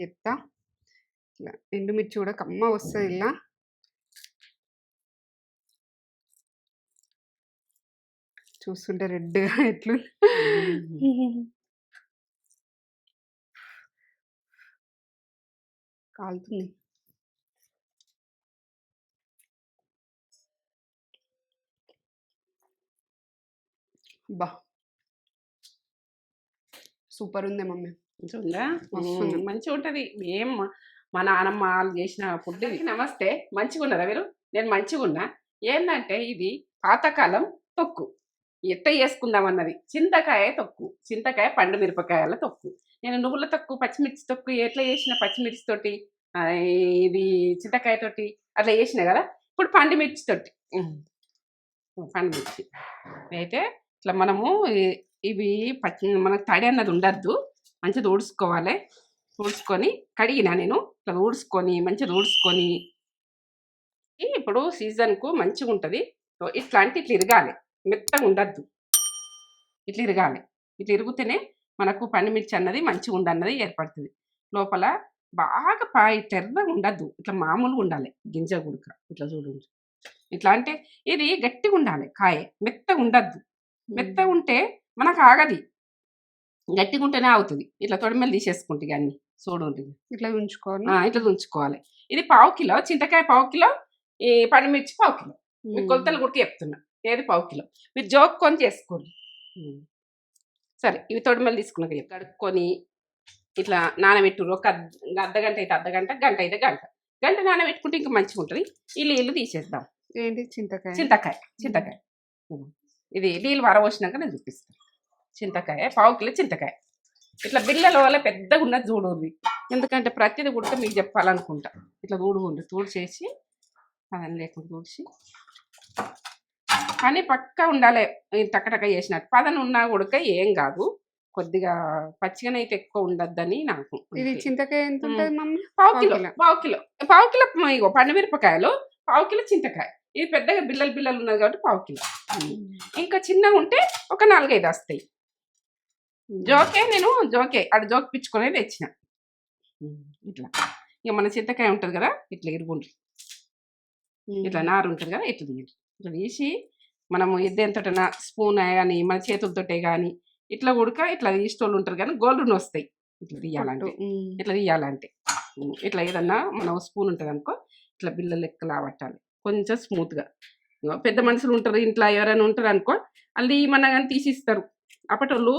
చెప్తా. ఇట్లా ఎండుమిర్చి కూడా కమ్మ వస్తుంది. ఇలా చూస్తుంటే రెడ్గా ఎట్లు కాలుతుంది. బా సూపర్ ఉంది మమ్మీ. మంచిగా ఉందా? మంచిగా ఉంటుంది. ఏం మా నాన్నమ్మ వాళ్ళు చేసిన ఫుడ్. నమస్తే, మంచిగా ఉన్నారా మీరు? నేను మంచిగా ఉన్నా. ఏంటంటే ఇది పాతకాలం తొక్కు, ఎట్ట చేసుకుందామన్నది. చింతకాయ తొక్కు, చింతకాయ పండు మిరపకాయల తొక్కు. నేను నువ్వుల తొక్కు, పచ్చిమిర్చి తొక్కు ఎట్లా చేసిన, పచ్చిమిర్చి తోటి ఇది చింతకాయ తోటి అట్లా చేసిన కదా. ఇప్పుడు పండుమిర్చి తోటి, పండుమిర్చి అయితే ఇట్లా మనము ఇవి మనకు తడి అన్నది ఉండద్దు. మంచిగా ఊడ్చుకోవాలి. ఊడ్చుకొని కడిగినా నేను ఇట్లా ఊడ్చుకొని మంచిగా ఊడ్చుకొని, ఇప్పుడు సీజన్కు మంచిగా ఉంటుంది. ఇట్లా ఇరగాలి, మెత్తగా ఉండద్దు. ఇట్లా ఇరగాలి. ఇట్లా ఇరుగుతేనే మనకు పండుమిర్చి అన్నది మంచిగా ఉండన్నది ఏర్పడుతుంది. లోపల బాగా తెర్రగా ఉండద్దు, ఇట్లా మామూలుగా ఉండాలి. గింజ గుడక ఇట్లా చూడండి. ఇట్లా అంటే ఇది గట్టిగా ఉండాలి. కాయ మెత్తగా ఉండద్దు. మెత్తగా ఉంటే మనకు ఆగది, గట్టిగా ఉంటేనే అవుతుంది. ఇట్లా తొడిమెలు తీసేసుకుంటే అన్ని చూడండి. ఇట్లా ఉంచుకోవాలి. ఇట్లా ఉంచుకోవాలి. ఇది 1/2 కిలో చింతకాయ, 1/2 కిలో ఈ పండుమిర్చి, 1/2 కిలో. మీకు కొలతలు గుర్తు చెప్తున్నా. ఏది 1/2 కిలో మీరు జోక్కొని చేసుకోండి. సరే, ఇవి తొడిమెలు తీసుకున్నాక కడుక్కొని ఇట్లా నానబెట్టురు. ఒక అర్ధగంట అయితే అర్ధగంట, గంట అయితే గంట నానబెట్టుకుంటే ఇంకా మంచిగా ఉంటుంది. ఈ నీళ్ళు తీసేద్దాం. ఏంటి? చింతకాయ. చింతకాయ ఇది నీళ్ళు వరవచ్చినాక నేను చూపిస్తాను. చింతకాయ 1/2 కిలో చింతకాయ. ఇట్లా బిళ్ళల వల్ల పెద్దగా ఉన్నది చూడుంది. ఎందుకంటే ప్రతిదీ కూడా మీకు చెప్పాలనుకుంటా. ఇట్లా చూడుంది, తూడ్చేసి అదని లేకుండా తూడ్చి, కానీ పక్కా ఉండాలి. టక్కటక్క చేసినట్టు పదన ఉన్నా ఉడక ఏం కాదు. కొద్దిగా పచ్చిగానైతే ఎక్కువ ఉండద్దని నాకు. ఇది చింతకాయ ఎంత ఉంటుంది మమ్మీ? 1/2 కిలో. 1/2 కిలో ఇగో పండుమిరపకాయలు, 1/2 కిలో చింతకాయ. ఇది పెద్దగా బిల్లలు ఉన్నది కాబట్టి 1/2 కిలో. ఇంకా చిన్నగా ఉంటే ఒక 4-5 వస్తాయి. నేను జోక్ పిచ్చుకొని తెచ్చిన. ఇట్లా ఇక మన చింతకాయ ఉంటుంది కదా, ఇట్లా ఇరుగుండ్రి. ఇట్లా నారు ఉంటుంది కదా, ఇట్లా తీయండి. ఇట్లా తీసి మనము ఎంతటనా స్పూన్ కానీ మన చేతులతోటే కానీ ఇట్లా ఉడక ఇట్లా తీసేటోళ్ళు ఉంటారు కానీ గోల్డ్ వస్తాయి. ఇట్లా తీయాలంటే ఇట్లా ఏదన్నా మనం స్పూన్ ఉంటుంది అనుకో, ఇట్లా బిల్ల లెక్కలా పట్టాలి కొంచెం స్మూత్గా. పెద్ద మనుషులు ఉంటారు ఇంట్లో, ఎవరైనా ఉంటారు అనుకో, వాళ్ళు ఏమన్నా కానీ తీసిస్తారు. అప్పటోళ్ళు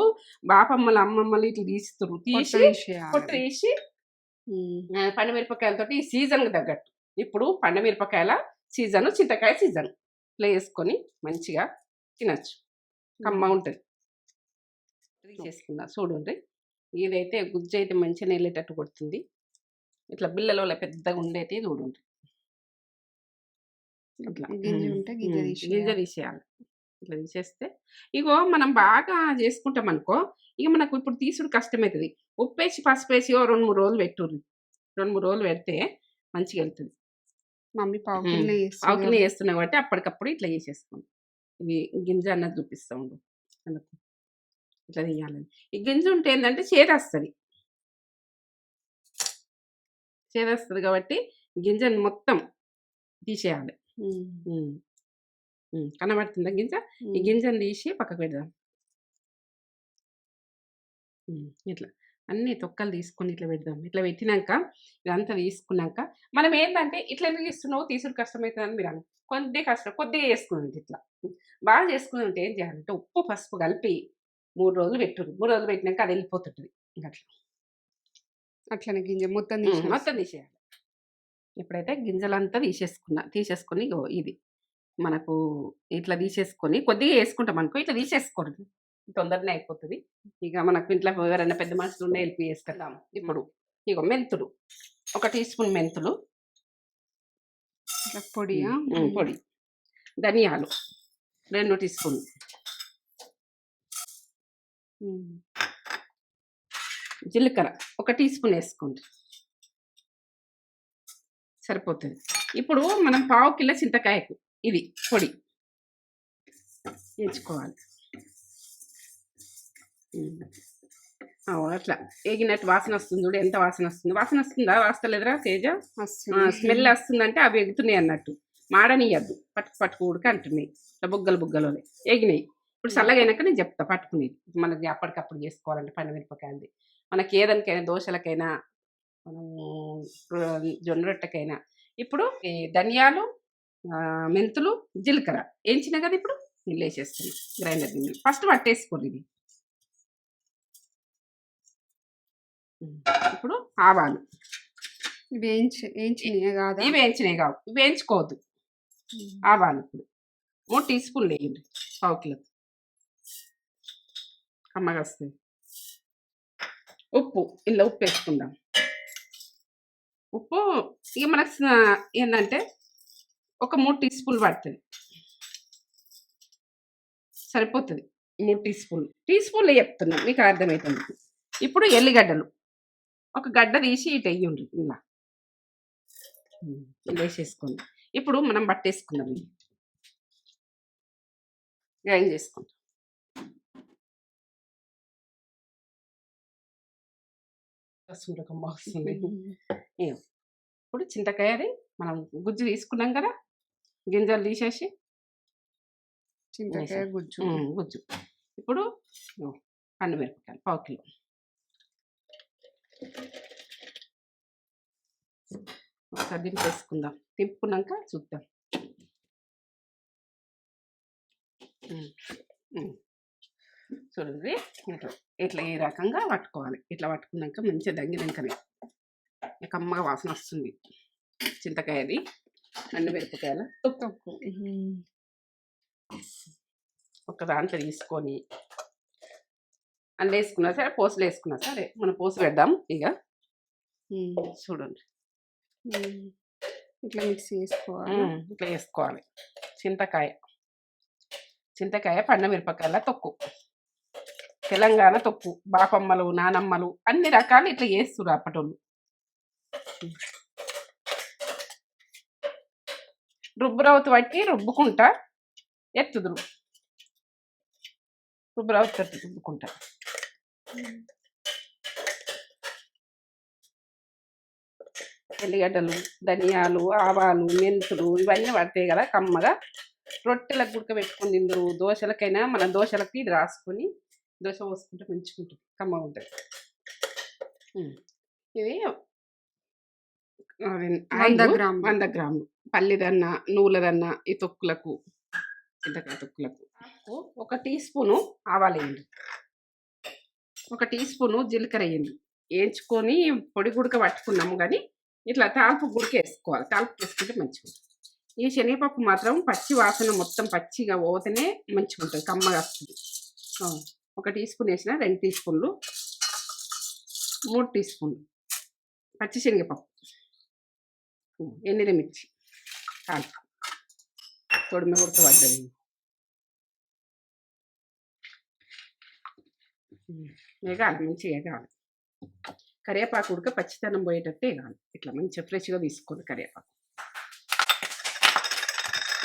బాపమ్మలు, అమ్మమ్మలు ఇట్లా తీసిస్తారు. తీసి పండుమిరపకాయలతో ఈ సీజన్కి తగ్గట్టు. ఇప్పుడు పండుమిరపకాయల సీజను, చింతకాయ సీజన్. ఇట్లా వేసుకొని మంచిగా తినచ్చు, కమ్మ ఉంటుంది. చేసుకున్నా చూడండి. ఇదైతే గుజ్జు అయితే మంచిగా నెల్లేటట్టు కొడుతుంది. ఇట్లా బిళ్ళలో పెద్దగా ఉండేది చూడండి. ఇట్లా గింజ తీసేయాలి. ఇట్లా తీసేస్తే ఇగో మనం బాగా చేసుకుంటాం అనుకో, ఇక మనకు ఇప్పుడు తీసుడు కష్టమవుతుంది. ఉప్పేసి పసుపేసి 2-3 రోజులు పెట్టుర్రి. 2-3 రోజులు పెడితే మంచిగా వెళ్తుంది. మమ్మీ 1/2 కిలో వేస్తున్నాయి కాబట్టి అప్పటికప్పుడు ఇట్లా చేసేసుకోండి. ఇవి గింజ అన్నది చూపిస్తూ ఉండు మనకు. ఇట్లా తీయాలని. ఈ గింజ ఉంటే ఏంటంటే చేదొస్తుంది కాబట్టి గింజను మొత్తం తీసేయాలి. కనబడుతుందా గింజ? ఈ గింజను తీసి పక్కకు పెడదాం. ఇట్లా అన్ని తొక్కలు తీసుకొని ఇట్లా పెడదాం. ఇట్లా పెట్టినాక ఇదంతా తీసుకున్నాక మనం ఏంటంటే ఇట్లా ఎందుకు ఇస్తున్నావు, తీసుడు కష్టమవుతుందని మీరు అన్న కొద్దిగా చేసుకుని ఇట్లా బాగా చేసుకుని ఉంటే ఏం చేయాలంటే ఉప్పు పసుపు కలిపి 3 రోజులు పెట్టురు. 3 రోజులు పెట్టినాక అది వెళ్ళిపోతుంటుంది. అట్లనే గింజ మొత్తం తీసేయాలి. ఇప్పుడైతే గింజలంతా తీసేసుకొని ఇది మనకు ఇట్లా తీసేసుకొని కొద్దిగా వేసుకుంటాం అనుకో, ఇట్లా తీసేసుకోండి, తొందరనే అయిపోతుంది. ఇక మనకు ఇంట్లో ఎవరైనా పెద్ద మనుషులు ఉండే హెల్ప్ చేసుకుందాం. ఇప్పుడు ఇగో మెంతులు, 1 టీ స్పూన్ మెంతులు పొడి. ధనియాలు 2 టీ స్పూన్లు, జీలకర్ర 1 టీ స్పూన్ వేసుకోండి, సరిపోతుంది. ఇప్పుడు మనం 1/2 కిలో చింతకాయకు ఇది పొడి వేసుకోవాలి. అవును. అట్లా ఏగినట్టు వాసన వస్తుంది చూడు, ఎంత వాసన వస్తుంది. వాసన వస్తుందా? వస్తలేదురా తేజ? వస్తుంది. స్మెల్ వస్తుందంటే అవి ఎగుతున్నాయి అన్నట్టు. మాడనియ్యద్దు. పట్టుకు పట్టుకు ఉడక అంటున్నాయి. ఇట్లా బుగ్గలు బుగ్గలోనే ఎగినాయి. ఇప్పుడు చల్లగైనాక నేను చెప్తా పట్టుకునేది. మనకి అప్పటికప్పుడు చేసుకోవాలంటే పండుమిరపకాయలది. మనకి ఏదానికైనా దోశలకైనా, మనము జొన్న రొట్టెకైనా. ఇప్పుడు ఈ ధనియాలు, మెంతులు, జీలకర్ర ఏంచినా కదా ఇప్పుడు నీళ్ళు వేసేస్తున్నాం గ్రైండర్ నీళ్ళు. ఫస్ట్ పట్టేసుకోండి ఇది. ఇప్పుడు ఆవాలు. వేయించినయే కాదా? ఇవి వేయించినవి కావు, ఇవి వేయించుకోవద్దు. ఆవాలు ఇప్పుడు 3 టీ స్పూన్లు వేయండి, పావు కిలో కమ్మగా వస్తుంది. ఉప్పు, ఇందులో ఉప్పు వేసుకుందాం. ఉప్పు ఇక మనకు ఏంటంటే ఒక 3 టీ స్పూన్లు పడుతుంది, సరిపోతుంది. 3 టీ స్పూన్లు. టీ స్పూన్లు చెప్తున్నాం మీకు అర్థమవుతుంది. ఇప్పుడు ఎల్లిగడ్డలు ఒక గడ్డ తీసి ఇటు వేయండి, ఇలా వేసేసుకోండి. ఇప్పుడు మనం పట్టేసుకుందాం, ఇది గ్రైండ్ చేసుకుంటాం. సూరకమ్మ వస్తుంది. ఇప్పుడు చింతకాయది మనం గుజ్జు తీసుకున్నాం కదా, గింజలు తీసేసి చింతకాయ గుజ్జు. గుజ్జు. ఇప్పుడు పండుమిరపకాయలు పావు కిలో. ఒకసారి దింపేసుకుందాం, తిప్పుకున్నాక చూద్దాం. చూడండి ఇట్లా ఇట్లా ఈ రకంగా పట్టుకోవాలి. ఇట్లా పట్టుకున్నాక మంచిగా దంగినాకనే కమ్మగా వాసన వస్తుంది. చింతకాయది, ఎండుమిరపకాయల తొక్కు ఒక దాంట్లో తీసుకొని అందులో వేసుకున్నా సరే, పోసులు వేసుకున్నా సరే. మనం పోసు పెడదాం ఇక. చూడండి ఇట్లా మిక్స్ చేసుకోవాలి. ఇట్లా వేసుకోవాలి. చింతకాయ పండుమిరపకాయల తొక్కు, తెలంగాణ తొక్కు. బాపమ్మలు, నానమ్మలు అన్ని రకాలు ఇట్లా చేస్తున్నారు అప్పటోళ్ళు. రుబ్బురవుతు బట్టి రుబ్బుకుంటా ఎత్తుదురు, రుబ్బురవుతు రుబ్బుకుంటా. ఎల్లిగడ్డలు, ధనియాలు, ఆవాలు, మెంతులు ఇవన్నీ పడతాయి కదా కమ్మగా. రొట్టెలకు ఉడకబెట్టుకొని తిందరు, దోశలకైనా మన దోశలకి ఇది రాసుకొని దోశ పోసుకుంటే మంచిగా ఉంటుంది, కమ్మగా ఉంటుంది. ఇది 100 గ్రాములు పల్లిదన్నా, నువ్వులదన్నా ఈ తొక్కులకు, చింతకాయ తొక్కులకు. ఒక టీ స్పూను ఆవాలు వేయండి, ఒక టీ స్పూను జీలకర్ర వేయండి. వేయించుకొని పొడి గుడక పట్టుకున్నాము, కానీ ఇట్లా తాల్పు గుడికి వేసుకోవాలి. తాల్పు వేసుకుంటే మంచిగా ఉంటుంది. ఈ శనగపప్పు మాత్రం పచ్చి వాసన మొత్తం పచ్చిగా పోతేనే మంచిగా ఉంటుంది, కమ్మగా వస్తుంది. ఒక టీ స్పూన్ వేసిన 2 టీ స్పూన్లు, 3 టీ స్పూన్లు పచ్చి శనగపప్పు, ఎండిమిర్చి తాల్పు తొడిమ ఉడకబడ్డది. వేగాలి, మంచిగా వేగాలి. కరివేపాకు ఉడక పచ్చితనం పోయేటట్టు వేగాలి. ఇట్లా మంచిగా ఫ్రెష్గా తీసుకోండి కరివేపాకు.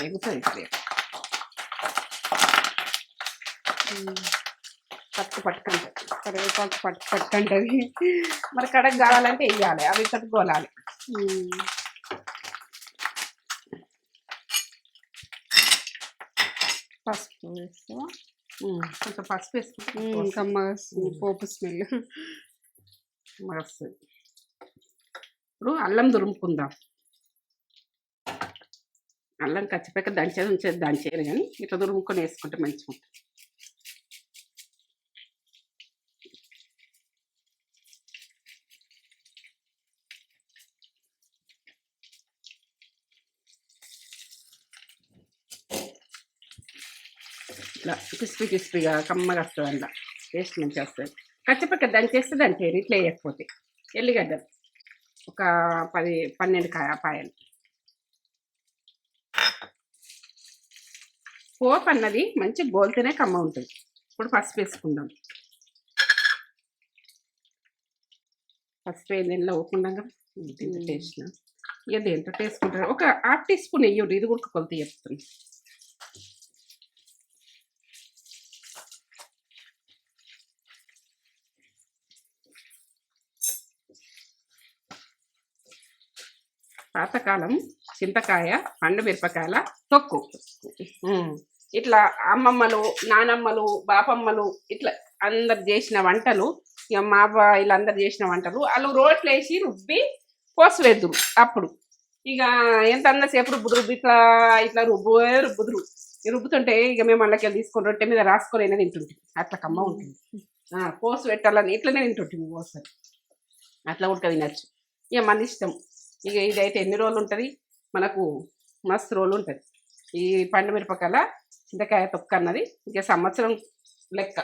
ఎగుతుంది కరివేపాకు. పట్టుకంటుంది కరివేపాకు పట్టుకుంటుంది. మరి కడకు కావాలంటే వేయాలి, అవి కట్టుకోవాలి. పసుపు వేస్తావా? కొంచెం పసుపు వేసుకుంటే కమ్మగా వస్తుంది, పోపు స్మెల్ వస్తుంది. ఇప్పుడు అల్లం దురుముకుందాం. అల్లం కచ్చిపోయాక దంచేది ఉంచేది దంచేయరు, కానీ ఇట్లా దురుముకొని వేసుకుంటే మంచిగా ఉంటుంది. ఇట్లా క్రిస్పీగా కమ్మగా వస్తుంది, అందులో టేస్ట్ మంచిగా వస్తుంది. కచ్చిపక్క దంచేస్తే దంచేయరు, ఇట్లా వేయకపోతే. ఎల్లిగడ్డలు ఒక 10-12 పాయలు. పోపు అన్నది మంచి గోల్తేనే కమ్మ ఉంటుంది. ఇప్పుడు పసుపు వేసుకుందాం. పసుపు దీనిలో ఓకుండా దీంట్లో టేస్ట్ ఇక దేంట్లో వేసుకుంటారు. ఒక 1/2 టీ స్పూన్ వేయండి, ఇది కూడా కొలత చెప్తుంది. పాతకాలం చింతకాయ పండు మిరపకాయల తొక్కు. ఇట్లా అమ్మమ్మలు, నానమ్మలు, బాపమ్మలు ఇట్లా అందరు చేసిన వంటలు, ఇక మా వీళ్ళందరు చేసిన వంటలు వాళ్ళు రోట్లు వేసి రుబ్బి పోసి వేద్దురు. అప్పుడు ఇక ఎంత సేపు రుబ్బుదురు, ఇట్లా ఇట్లా రుబ్బుదురు. రుబ్బుతుంటే ఇక మేము అందులోకి తీసుకొని రొట్టె మీద రాసుకొని అయినా తింటుంటాం. అట్లా కమ్మ ఉంటుంది. పోసి పెట్టాలని ఇట్లనే తింటుంటుంది పోసి, అట్లా ఉడక తినచ్చు. ఇక మన ఇష్టం. ఇక ఇదైతే ఎన్ని రోజులు ఉంటుంది మనకు, మస్తు రోజులు ఉంటుంది. ఈ పండు మిరపకాయల చింతకాయ తొక్క అన్నది ఇక సంవత్సరం లెక్క.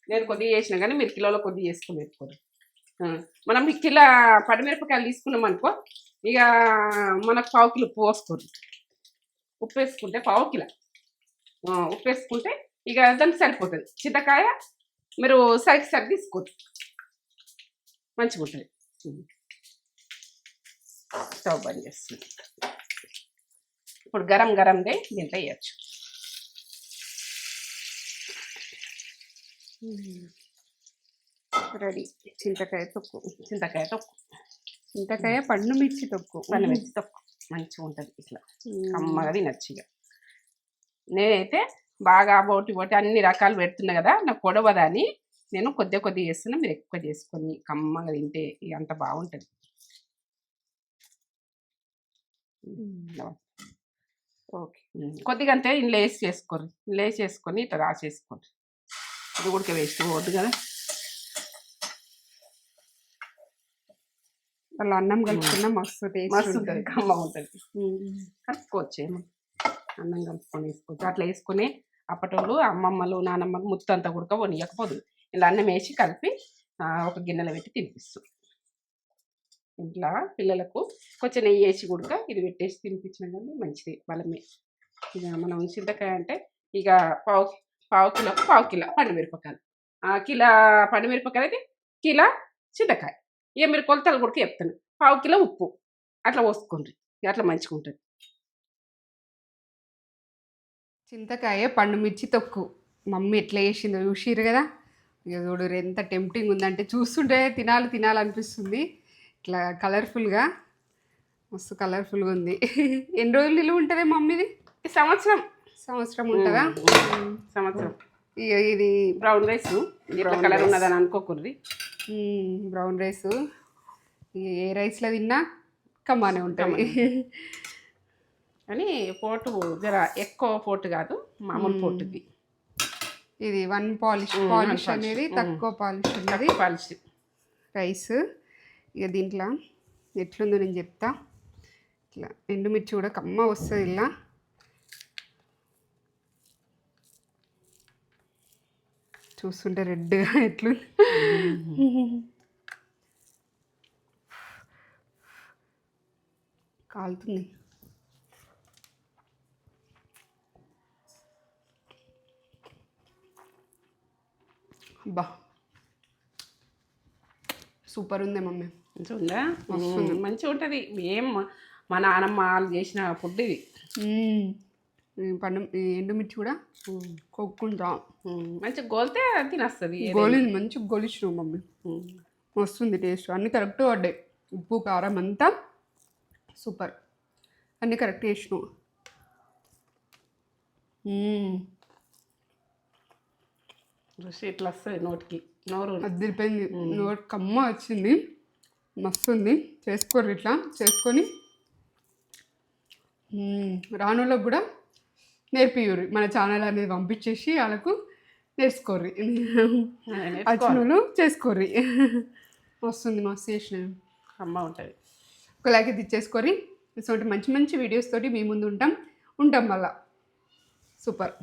నేను కొద్దిగా చేసినా కానీ మీరు కిలోలో కొద్దిగా చేసుకుని పెట్టుకోరు. మనం కిలో పండు మిరపకాయలు తీసుకున్నాం అనుకో, ఇక మనకు 1/4 కిలో ఉప్పు పోసుకోరు. ఉప్పు వేసుకుంటే 1/4 కిలో ఉప్పు వేసుకుంటే ఇక దానికి సరిపోతుంది. చింతకాయ మీరు సరికి తీసుకోవచ్చు, మంచిగా ఉంటుంది. స్టవ్ బంద్ చేస్తుంది. ఇప్పుడు గరందే దీంట్లో వేయచ్చు. రెడీ చింతకాయ తొక్కు. చింతకాయ పండు మిర్చి తొక్కు. మంచిగా ఉంటుంది. ఇట్లా కమ్మగా తినచ్చు. ఇక నేనైతే బాగా బోటి అన్ని రకాలు పెడుతున్నా కదా, నాకు పొడవదా అని నేను కొద్దిగా చేస్తున్నా. మీరు ఎక్కువ చేసుకొని కమ్మగా తింటే ఇక అంత బాగుంటుంది. ఓకే, కొద్దిగా అంతే ఇంట్లో వేసి చేసుకోరు. ఇంట్లో వేసి చేసుకొని ఇట్లా రాసేసుకోండి. ఇది కూడా వేస్ట్ పోవద్దు కదా. వాళ్ళు అన్నం కలుపుకున్నా మస్తు ఉంటుంది, కమ్మ ఉంటుంది. కలుపుకోవచ్చేమో, అన్నం కలుపుకొని వేసుకోవచ్చు. అట్లా వేసుకుని అప్పటోళ్ళు అమ్మమ్మలు, నానమ్మలు ముత్తంతా కూడా వనియకపోదు. ఇలా అన్నం వేసి కలిపి ఒక గిన్నెలో పెట్టి తినిపిస్తుంది. ఇంట్లో పిల్లలకు కొంచెం నెయ్యి వేసి కూడా ఇది పెట్టేసి తినిపించినా కానీ మంచిది, బలమే. ఇక మనం చింతకాయ అంటే ఇక పావు కిలో పండు మిరపకాయలు, కిలో పండు మిరపకాయలు అయితే కిలో చింతకాయ. ఇక మీరు కొలతలు కూడా చెప్తాను. 1/4 కిలో ఉప్పు అట్లా పోసుకోండి, అట్లా మంచిగా ఉంటుంది. చింతకాయ పండు మిర్చి తొక్కు మమ్మీ ఎట్లా చేసిందో చూసిర్రు కదా. ఇక చూడు ఎంత టెంప్టింగ్ ఉందంటే చూస్తుంటే తినాలనిపిస్తుంది. ఇట్లా కలర్ఫుల్గా, మస్తు కలర్ఫుల్గా ఉంది. ఎన్ని రోజులు నిలువ ఉంటుంది మమ్మీది? సంవత్సరం ఉంటుందా? సంవత్సరం. ఇది బ్రౌన్ రైస్ కలర్ ఉన్నదని అనుకోకూడదు. బ్రౌన్ రైస్ ఏ రైస్లో తిన్నా కమ్మానే ఉంటుంది. కానీ పోటు జర ఎక్కువ పోటు కాదు, మామూలు పోటుది. ఇది 1 పాలిష్ అనేది తక్కువ పాలిష్ రైస్. ఇక దీంట్లో ఎట్లుందో నేను చెప్తా. ఇట్లా ఎండుమిర్చి కూడా కమ్మ వస్తుంది. ఇలా చూస్తుంటే రెడ్గా ఎట్లు కాలుతుంది. బా సూపర్ ఉంది మమ్మీ. మంచిగా ఉందా? మంచిగా ఉంటుంది. ఏం మా నాన్నమ్మ వాళ్ళు చేసిన ఫుడ్ ఇది. ఎండుమిర్చి కూడా కొక్కుంటాం, మంచిగా గోలితే తినేస్తుంది. గోలింది మంచిగా గోలిచ్చినావు మమ్మీ, వస్తుంది టేస్ట్. అన్నీ కరెక్ట్ పడ్డాయి, ఉప్పు కారం అంతా సూపర్, అన్నీ కరెక్ట్ చేసినావు. రుచి ఇట్లా వస్తుంది నోటికి, నోరు అదిరిపోయింది, నోరు కమ్మ వచ్చింది, మస్తు ఉంది. చేసుకోరు ఇట్లా చేసుకొని రానులకు కూడా నేర్పియ్యూరి. మన ఛానల్ అనేది పంపించేసి వాళ్ళకు నేర్చుకోర్రి, అచ్చునులు చేసుకోర్రి. వస్తుంది మస్తు చేసిన అమ్మ ఉంటుంది. ఒక లైక్ ఇది ఇచ్చేసుకోర్రి. ఇటువంటి మంచి వీడియోస్ తోటి మీ ముందు ఉంటాం మళ్ళా. సూపర్.